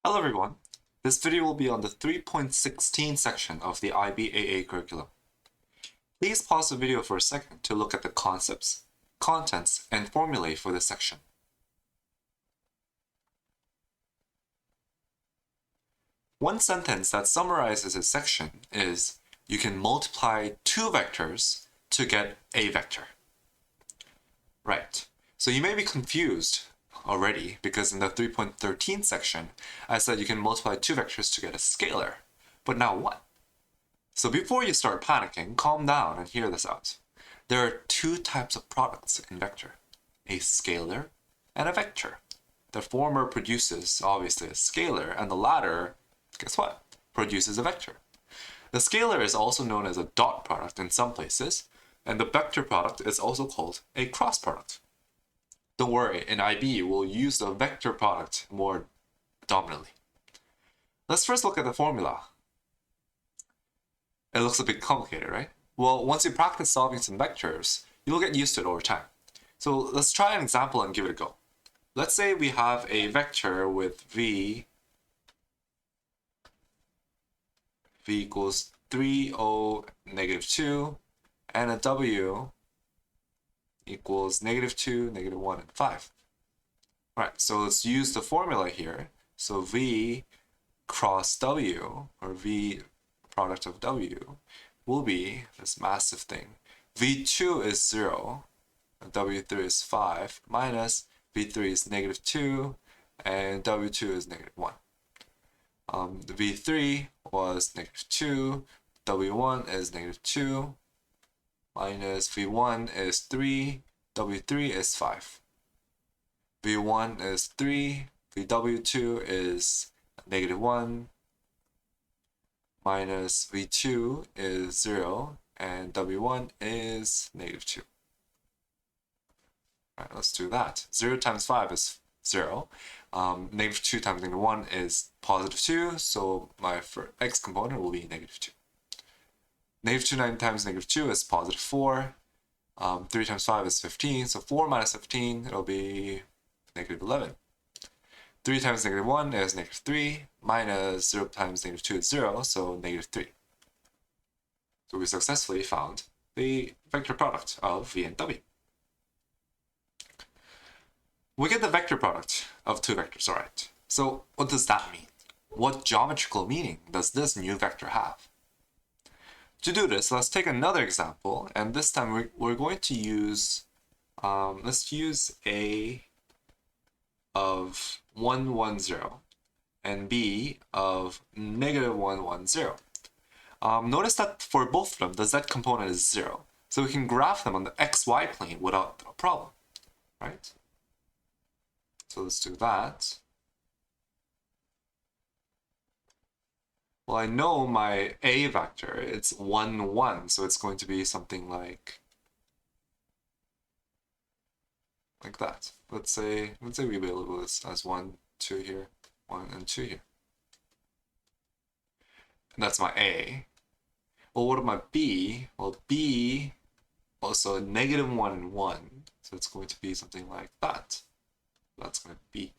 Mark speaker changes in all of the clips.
Speaker 1: Hello everyone. This video will be on the 3.16 section of the IBAA curriculum. Please pause the video for a second to look at the concepts, contents, and formulae for this section. One sentence that summarizes this section is, you can multiply two vectors to get a vector. Right, so you may be confused already because in the 3.13 section, I said you can multiply two vectors to get a scalar. But now what? So before you start panicking, calm down and hear this out. There are two types of products in vector, a scalar and a vector. The former produces obviously a scalar, and the latter, guess what, produces a vector. The scalar is also known as a dot product in some places, and the vector product is also called a cross product. Don't worry, in IB we'll use the vector product more dominantly. Let's first look at the formula. It looks a bit complicated, right? Well, once you practice solving some vectors, you'll get used to it over time. So let's try an example and give it a go. Let's say we have a vector with v equals 3, 0, -2, and a w equals -2, -1, and 5. All right, so let's use the formula here. So v cross w, or v product of w, will be this massive thing. v2 is 0, w3 is 5, minus v3 is -2, and w2 is -1. The v3 was -2, w1 is -2, minus v1 is 3, w3 is 5. v1 is 3, vw2 is -1, minus v2 is 0, and w1 is -2. All right, let's do that. 0 times 5 is 0. -2 times -1 is +2, so my x component will be -2. -2 times -2 is +4. 3 times 5 is 15, so 4 minus 15, it'll be -11. 3 times -1 is -3, minus 0 times -2 is 0, so -3. So we successfully found the vector product of v and w. We get the vector product of two vectors, all right. So what does that mean? What geometrical meaning does this new vector have? To do this, let's take another example, and this time we're going to use, let's use a of 1, 1, 0 and b of -1, 1, 0. Notice that for both of them, the z component is 0. So we can graph them on the xy plane without a problem, right? So let's do that. Well, I know my a vector, it's 1, 1, so it's going to be something like that. Let's say we label this as 1, 2 here, 1 and 2 here. And that's my a. Well, what about my b? Well, b also -1 and 1, so it's going to be something like that. That's going to be.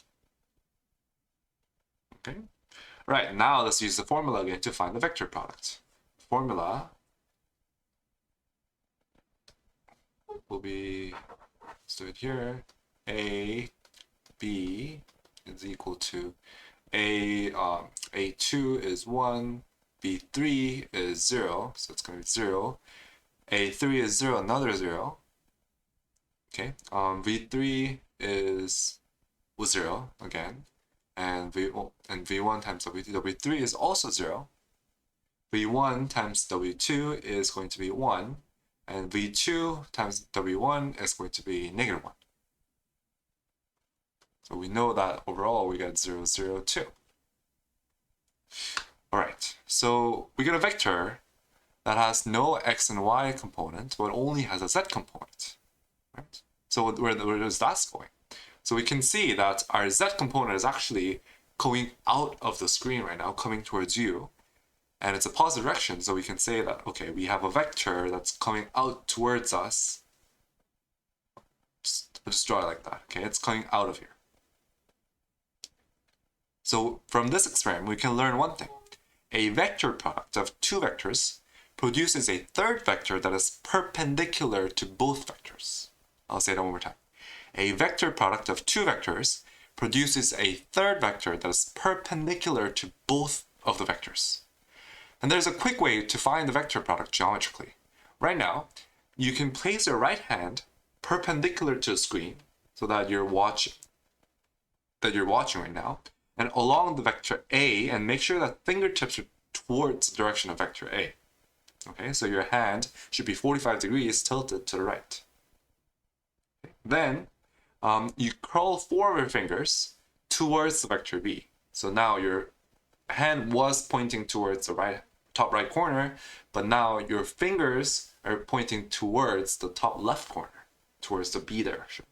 Speaker 1: Okay. Right, now let's use the formula again to find the vector product. Formula will be, let's do it here, a b is equal to a2 is 1, b3 is 0, so it's going to be 0, a3 is 0, another 0. Okay, v3 is 0 again, and v1 times w3 is also 0. v1 times w2 is going to be 1, and v2 times w1 is going to be -1. So we know that overall we get 0, 0, 2. All right, so we get a vector that has no x and y component, but only has a z component, right? So where is that going? So we can see that our z component is actually going out of the screen right now, coming towards you, and it's a positive direction, so we can say that, okay, we have a vector that's coming out towards us. Just draw it like that, okay? It's coming out of here. So from this experiment, we can learn one thing. A vector product of two vectors produces a third vector that is perpendicular to both vectors. I'll say that one more time. A vector product of two vectors produces a third vector that is perpendicular to both of the vectors. And there's a quick way to find the vector product geometrically. Right now, you can place your right hand perpendicular to the screen so that you're watching right now, and along the vector A, and make sure that fingertips are towards the direction of vector A. Okay, so your hand should be 45 degrees tilted to the right. Okay. Then you curl 4 of your fingers towards the vector B. So now your hand was pointing towards the top right corner, but now your fingers are pointing towards the top left corner, towards the B direction.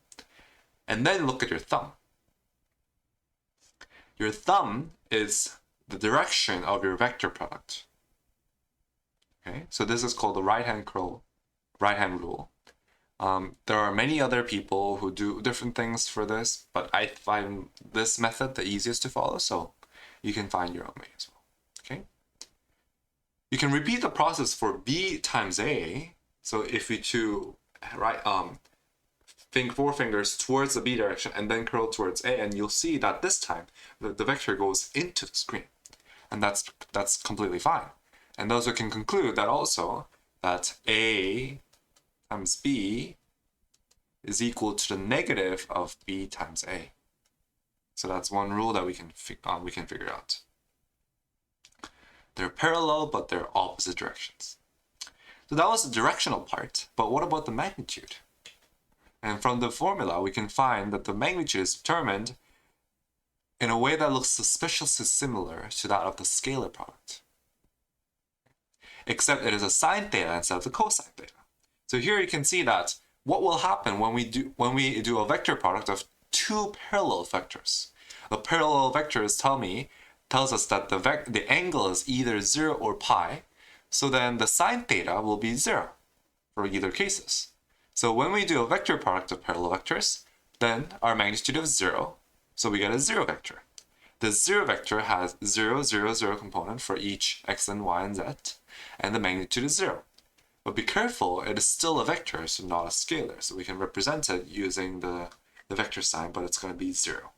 Speaker 1: And then look at your thumb. Your thumb is the direction of your vector product. Okay, so this is called the right hand rule. There are many other people who do different things for this, but I find this method the easiest to follow, so you can find your own way as well. Okay, you can repeat the process for B times A. So if you think 4 fingers towards the B direction and then curl towards A, and you'll see that this time the vector goes into the screen, and that's completely fine. And thus we can conclude that also that A times B is equal to the negative of B times A. So that's one rule that we can figure out. They're parallel, but they're opposite directions. So that was the directional part, but what about the magnitude? And from the formula, we can find that the magnitude is determined in a way that looks suspiciously similar to that of the scalar product, except it is a sine theta instead of the cosine theta. So here you can see that what will happen when we do a vector product of two parallel vectors. The parallel vectors tells us that the angle is either 0 or pi, so then the sine theta will be 0 for either cases. So when we do a vector product of parallel vectors, then our magnitude is 0, so we get a 0 vector. The 0 vector has 0, 0, 0 component for each x and y and z, and the magnitude is 0. But be careful, it is still a vector, so not a scalar. So we can represent it using the vector sign, but it's going to be 0.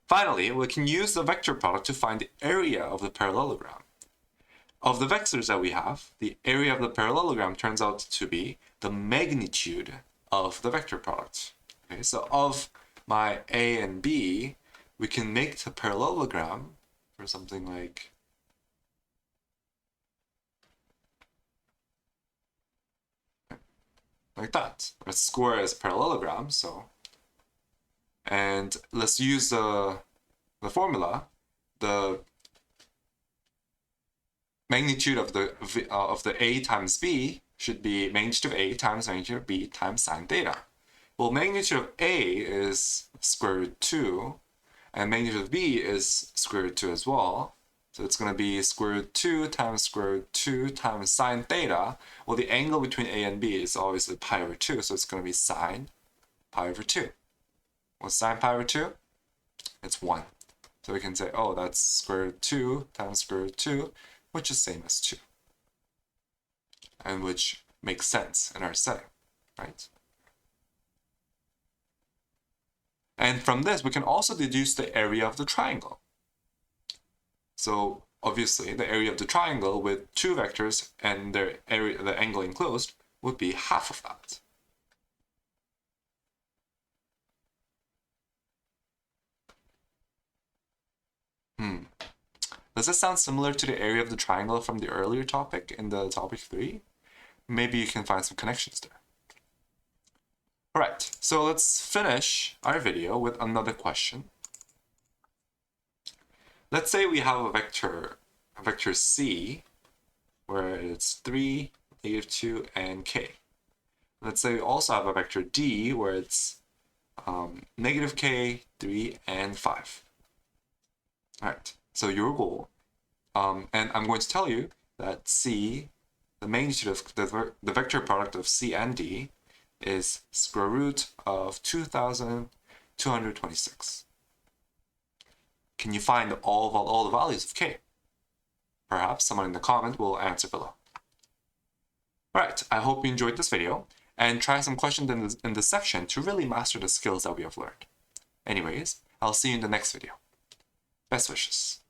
Speaker 1: Finally, we can use the vector product to find the area of the parallelogram. Of the vectors that we have, the area of the parallelogram turns out to be the magnitude of the vector product. Okay, so of my A and B, we can make the parallelogram for something like that. A square is a parallelogram, so, and let's use the formula. The magnitude of the A times B should be magnitude of A times magnitude of B times sine theta. Well, magnitude of A is square root 2, and magnitude of B is square root 2 as well. So it's going to be square root 2 times square root 2 times sine theta. Well, the angle between A and B is obviously pi over 2, so it's going to be sine pi over 2. What's sine pi over 2? It's 1. So we can say, oh, that's square root 2 times square root 2, which is same as 2. And which makes sense in our setting, right? And from this, we can also deduce the area of the triangle. So obviously, the area of the triangle with two vectors and their area, the angle enclosed, would be half of that. Does this sound similar to the area of the triangle from the earlier topic in the topic 3? Maybe you can find some connections there. Alright, so let's finish our video with another question. Let's say we have a vector C, where it's 3, -2, and k. Let's say we also have a vector D, where it's -k, 3, and 5. Alright, so your goal, and I'm going to tell you that C, the magnitude of the vector product of C and D is square root of 2,226. can you find all the values of k? Perhaps someone in the comment will answer below. Alright, I hope you enjoyed this video, and try some questions in this section to really master the skills that we have learned. Anyways, I'll see you in the next video. Best wishes.